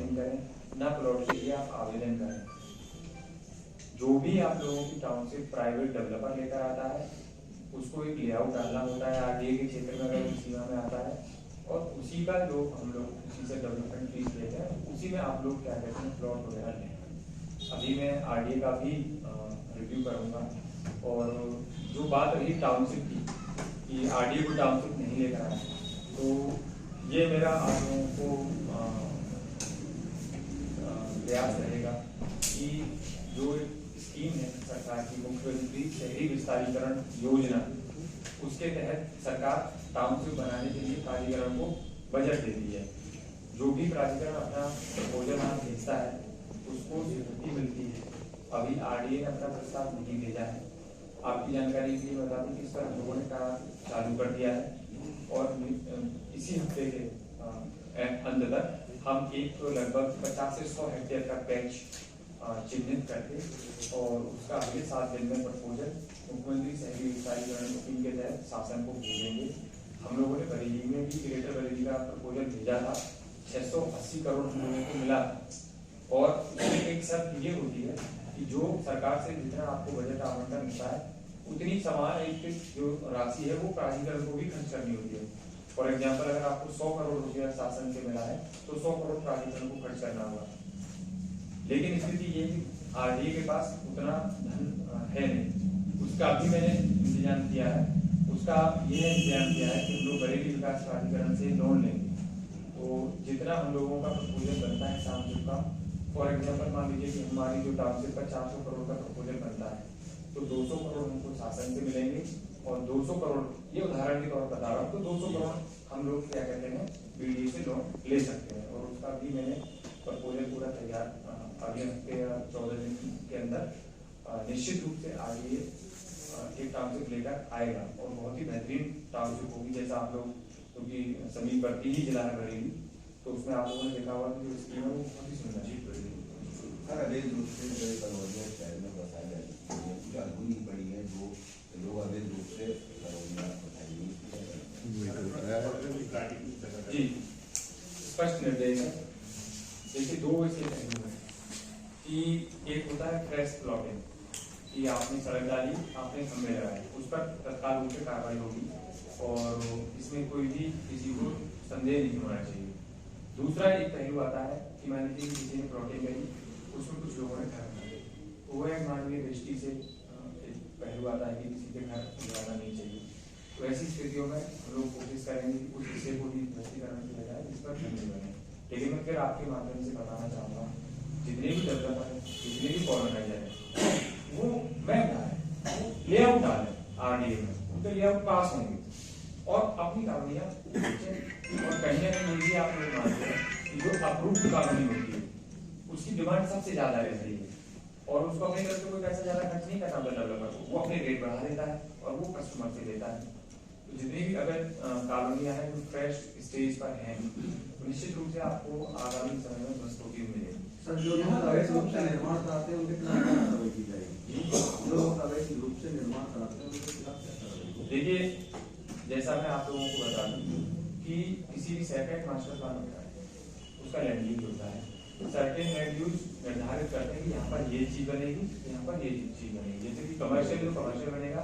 Plotting करें, ना plot के लिए आप आवेदन करें। जो भी आप लोगों की टाउनशिप प्राइवेट डेवलपर लेकर आता है उसको एक लेआउट डालना होता है आरडीए के क्षेत्र में, अगर सीमा में आता है, और उसी का जो हम लोग उसी से डेवलपमेंट फीस लेते हैं उसी में आप लोग क्या कहते हैं प्लॉट वगैरह लें। अभी मैं आरडीए का भी रिव्यू करूँगा। और जो बात रही टाउनशिप की कि आरडीए को टाउनशिप नहीं लेकर आया, तो ये मेरा आप लोगों को प्रयास रहेगा कि जो स्कीम है सरकार की मुख्यमंत्री शहरी विस्तारीकरण योजना, उसके तहत सरकार टाउनशिप बनाने के लिए प्राधिकरण को बजट देती है। जो भी प्राधिकरण अपना प्रपोजल यहाँ भेजता है उसको स्वीकृति मिलती है। अभी आरडीए ने अपना प्रस्ताव नहीं भेजा है। आपकी जानकारी के लिए बता दूं कि इस पर हम लोगों ने काम चालू कर दिया है और इसी हफ्ते के अंत तक हम एक तो लगभग 50 से 100 हेक्टेयर का पैच चिन्हित करके और उसका अगले 7 दिन में प्रपोजल मुख्यमंत्री शहरी विस्तारीकरण स्कीम के तहत शासन को भेजेंगे। हम लोगों ने बरेली में भी ग्रेटर बरेली का प्रपोजल भेजा था, 680 करोड़ हम लोगों को मिला। और इसमें एक शर्त ये होती है कि जो सरकार से जितना आपको बजट आवंटन मिलता है उतनी समान एक जो राशि है वो प्राधिकरण को भी खर्च करनी होती है। फॉर एग्जाम्पल अगर आपको 100 करोड़ रुपया शासन से मिला है तो 100 करोड़ प्राधिकरण को खर्च करना होगा। लेकिन स्थिति ये कि आरडीए के पास उतना धन है नहीं, उसका भी मैंने इंतजाम किया है। उसका ये इंतजाम किया है कि हम लोग बरेली विकास प्राधिकरण से लोन लेंगे। तो जितना हम लोगों का प्रपोजल बनता है टाउनशिप का, फॉर एग्जाम्पल मान लीजिए कि हमारी जो टाउनशिप का 400 करोड़ का प्रपोजल बनता है तो 200 करोड़ हमको शासन से मिलेंगे और 200 करोड़, ये उदाहरण के तौर पर बता रहा हूँ, तो 200 करोड़ हम लोग क्या कहते हैं बीडीए से लोन ले सकते हैं। और उसका भी मैंने प्रपोजल पूरा तैयार अगले हफ्ते या 14 दिन के अंदर निश्चित रूप से आरडीए एक टाउनशिप लेकर आएगा और बहुत ही बेहतरीन टाउनशिप होगी। जैसा आप लोग क्योंकि समीपवर्ती ही जिला है बरेली, तो उसमें आप लोगों ने देखा होगा कि जो स्कीम है वो बहुत ही सुंदर सर अवैध रूप से करोड़िया शहर में बसाया जाए अधूरी पड़ी है, जो लोग अवैध रूप से करोड़िया जी स्पष्ट निर्देश है। देखिए दो इसके पहलू है कि एक होता है फ्रेश प्लॉटिंग कि आपने सड़क डाली, आपने खंभे लगाए, उस पर तत्काल रूप से कार्रवाई होगी और इसमें कोई भी किसी को संदेह नहीं होना चाहिए। दूसरा एक पहलू आता है कि मान लीजिए कि किसी ने प्लॉटिंग करी, उसमें कुछ लोगों ने घर बनाए, तो वो एक मानवीय दृष्टि से एक पहलू आता है कि किसी के घर लगाना नहीं चाहिए। तो ऐसी स्थितियों में हम लोग कोशिश करेंगे कि उस हिस्से को भी ध्वस्तीकरण की बजाय जिस पर घर नहीं बने। लेकिन मैं फिर आपके माध्यम से बताना चाहूँगा, जितने भी डेवलपर है, जितने भी कॉलोनाइजर है, वो मैं लेआउट डालें आरडीए में, उनके लेआउट पास होंगे और अपनी कॉलोनियाँ और कहीं ना कहीं ये भी आप लोग मानते हैं कि जो अप्रूव्ड कॉलोनी होती है उसकी डिमांड सबसे ज्यादा रहती है और उसको अपने तरफ से कोई पैसा ज्यादा खर्च नहीं करना होता डेवलपर को, वो अपने रेट बढ़ा देता है और वो कस्टमर से लेता है। तो जितनी भी अगर कॉलोनियाँ हैं जो फ्रेश स्टेज पर हैं तो निश्चित रूप से आपको आगामी समय में ध्वस्त होती हुई मिलेगी। सर जो लोग अवैध रूप से निर्माण कराते हैं उनके खिलाफ क्या कार्रवाई की जाएगी? जो लोग अवैध रूप से निर्माण कराते हैं उनके खिलाफ क्या कार्रवाई? देखिए जैसा मैं आप लोगों को बता दूं कि किसी भी शहर का एक मास्टर प्लान होता है, उसका लैंड यूज होता है, सर्टेन लैंड यूज निर्धारित करते हैं कि यहाँ पर ये चीज बनेगी, यहाँ पर ये चीज बनेगी। जैसे कि कमर्शियल तो कमर्शियल बनेगा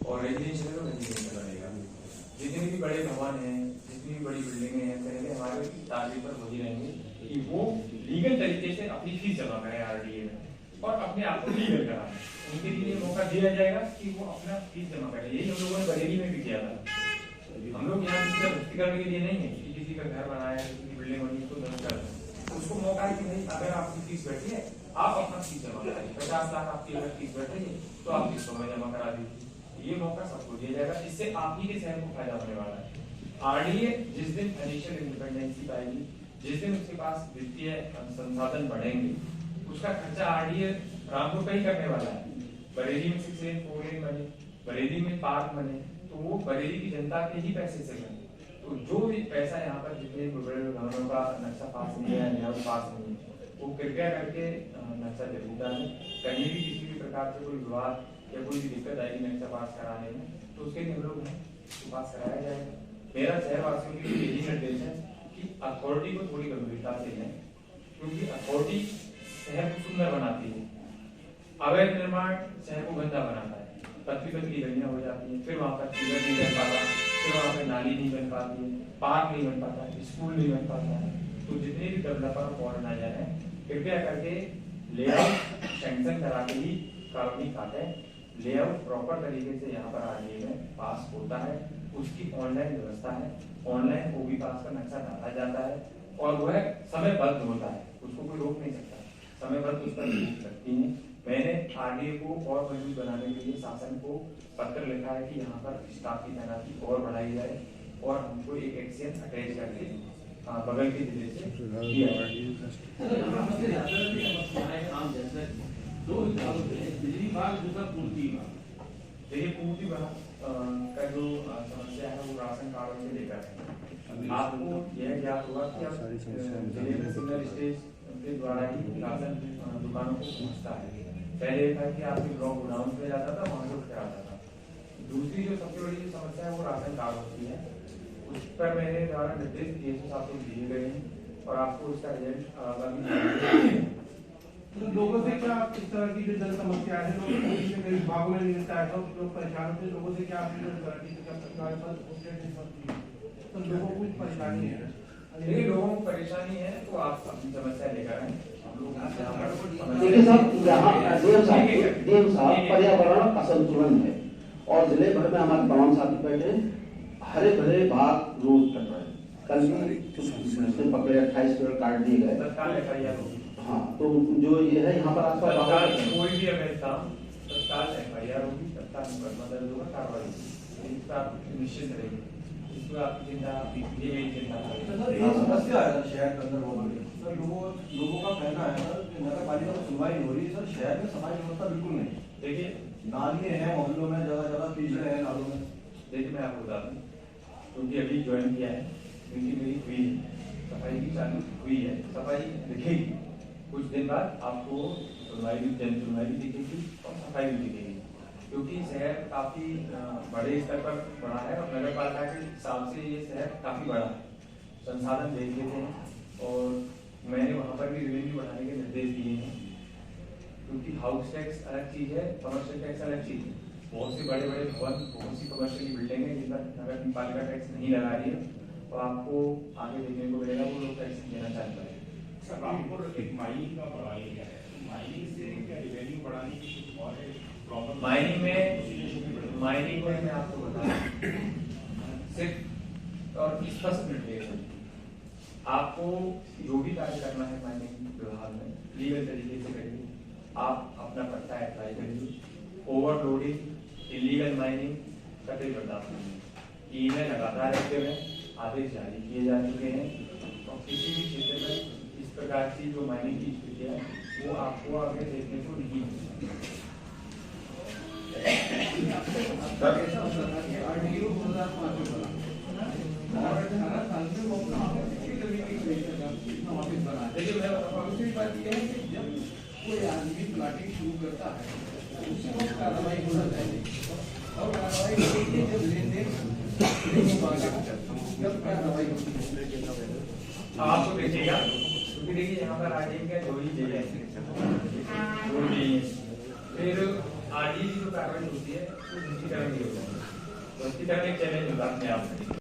और रेजिडेंशियल तो रेजिडेंशियल बनेगा। जितने भी बड़े भवन हैं, जितनी भी बड़ी बिल्डिंगें हैं, पहले हमारे टारगेट पर वही रहेंगे कि वो लीगल तरीके से अपनी फीस जमा करें आरडीए में और अपने आप को लीगल कराएं। उनके लिए मौका दिया जाएगा कि वो अपना फीस जमा करें। यही हम लोगों ने बरेली में भी किया था। हम लोग यहाँ भ्रष्टीकरण के लिए नहीं है कि किसी का घर बनाया, किसी की बिल्डिंग बनी तो धन कर उसको मौका है कि नहीं, अगर आपकी फीस बैठी है आप अपना फीस जमा कराइए। 50 लाख आपकी अगर फीस बैठ रही है तो आप 300 में जमा करा दीजिए। ये मौका सबको दिया जाएगा, इससे आप ही के शहर को फायदा होने वाला है। आरडीए जिस दिन फाइनेंशियल इंडिपेंडेंसी पाएगी, जिस दिन उसके पास वित्तीय संसाधन बढ़ेंगे, उसका खर्चा आरडीए रामपुर का ही करने वाला है। बरेली में 6 लेन 4 लेन बने, बरेली में पार्क बने, तो वो बरेली की जनता के ही पैसे से बने। तो जो भी पैसा यहाँ पर जितने बड़े भवनों का नक्शा पास नहीं है, लेआउट पास नहीं है, वो कृपया करके नक्शा जरूर डालें। कहीं भी किसी भी प्रकार से कोई विवाद या कोई भी दिक्कत आएगी नक्शा पास कराने में तो उसके लिए हम लोग हैं तो पास कराया जाएगा। मेरा शहरवासियों के लिए यही निर्देश है कि अथॉरिटी को थोड़ी गंभीरता से लें क्योंकि अथॉरिटी शहर को सुंदर बनाती है, अवैध निर्माण शहर को गंदा बनाता है, पतली पतली गलियां हो जाती हैं, फिर वहां पर सीवर नहीं बन पाता, फिर वहां पर नाली नहीं बन पाती है, पार्क नहीं बन पाता है, स्कूल नहीं बन पाता है। तो जितने भी डेवलपर ऑर्गेनाइजर हैं कृपया करके लेआउट सैंक्शन करा के ही कॉलोनी काटे। लेआउट प्रॉपर तरीके से यहाँ पर आरडीए में पास होता है, उसकी ऑनलाइन व्यवस्था है, ऑनलाइन ओबी पास का नक्शा डाला जाता है और वह समयबद्ध होता है, उसको कोई रोक नहीं सकता, समयबद्ध उस पर लगती है। मैंने आरडीए को और मजबूत बनाने के लिए शासन को पत्र लिखा है कि यहाँ पर स्टाफ की तैनाती और बढ़ाई जाए और हमको एक एक्शन अटैच करके बगल के जिले से दिया देखिए पूर्ति का जो समस्या है वो राशन कार्ड से लेकर है। आपको यह ज्ञात होगा कि अब जिले में सिंगल स्टेज के द्वारा ही राशन दुकानों को पूछता है। पहले था कि आपके ब्लॉक गोडाउन पे जाता था, वहां से उठ कर आता था। दूसरी जो सबसे बड़ी समस्या है वो राशन कार्ड होती है, उस पर मेरे द्वारा निर्देश डीएसओ साहब को दिए गए हैं और आपको उसका रिजल्ट लोगों से क्या इस तरह की जो जन समस्या है, लोग विभागों में नहीं मिलता है, लोग परेशान होते हैं, लोगों से क्या तो लोगों को कुछ परेशानी है। देखिए लोगों को परेशानी है तो आप अपनी समस्या लेकर आए। देखिए साहब, यहाँ देव साहब पर्यावरण असंतुलन है और जिले भर में हमारे तमाम साथी बैठे हैं, हरे भरे भाग रोज कट रहे हैं। कल भी पकड़े 28 पेड़ काट दिए गए। हाँ, तो जो ये है यहाँ पर आसपास कोई भी अवैध काम तत्काल एफआईआर होगी, तत्काल मुकदमा दर्ज होगा, कार्रवाई होगी, इसका आप निश्चित रहेंगे, इसको आपकी चिंता ये मेरी चिंता है। ये समस्या है शहर के अंदर बहुत बड़ी सर। लोगों का कहना है सर कि नगर पालिका में सुनवाई नहीं हो रही सर। शहर में सफाई व्यवस्था बिल्कुल नहीं। देखिए नालियाँ हैं मोहल्लों में, जगह जगह कीचड़ है नालों में। देखिए मैं आपको बता दूं, क्योंकि अभी ज्वाइन किया है, क्योंकि मेरी हुई है सफाई की चालू हुई है, सफाई दिखेगी कुछ दिन बाद आपको, सुनवाई भी जन सुनवाई भी दिखेगी और सफाई भी दिखेगी, क्योंकि शहर काफी बड़े स्तर पर बड़ा है और नगर पालिका के हिसाब से ये शहर काफी बड़ा है, संसाधन देख लेते हैं और मैंने वहाँ पर भी रेवेन्यू बढ़ाने के निर्देश दिए हैं, क्योंकि हाउस टैक्स अलग चीज है, कमर्शियल टैक्स अलग चीज है। बहुत से बड़े बड़े भवन, बहुत सी कमर्शियल बिल्डिंग है जिन पर नगर पालिका टैक्स नहीं लगा रही है, तो आपको आगे देखने को मिलेगा वो लोग टैक्स देना चाहते हैं। रामपुर एक माइनिंग का बड़ा एरिया है, माइनिंग से क्या रेवेन्यू बढ़ाने की कुछ और प्रॉब्लम? माइनिंग में मैं आपको बता सिर्फ और स्पष्ट निर्देश, आपको जो भी कार्य करना है माइनिंग विभाग में लीगल तरीके से करिए, आप अपना पट्टा अप्लाई करिए, ओवरलोडिंग, इलीगल माइनिंग कतई बर्दाश्त नहीं। ईमेल लगातार एक्टिव है, आदेश जारी किए जा चुके हैं और किसी भी क्षेत्र में इस प्रकार की जो माइनिंग की स्थिति है वो आपको आगे देखने को नहीं मिलेगी। देखिए मैं दूसरी बात यह है कि जब कोई आदमी प्लाटिंग शुरू करता है तो उससे वक्त कार्रवाई होना चाहिए और कार्रवाई के लिए जब लेनदेन जब कार्रवाई होती है आपको देखिएगा, क्योंकि देखिए यहाँ पर आरडीए का दो ही जगह है, फिर आरडीए की जो कार्रवाई होती है वो निजीकरण नहीं होता है, तो निजीकरण एक चैलेंज होता है अपने आप में।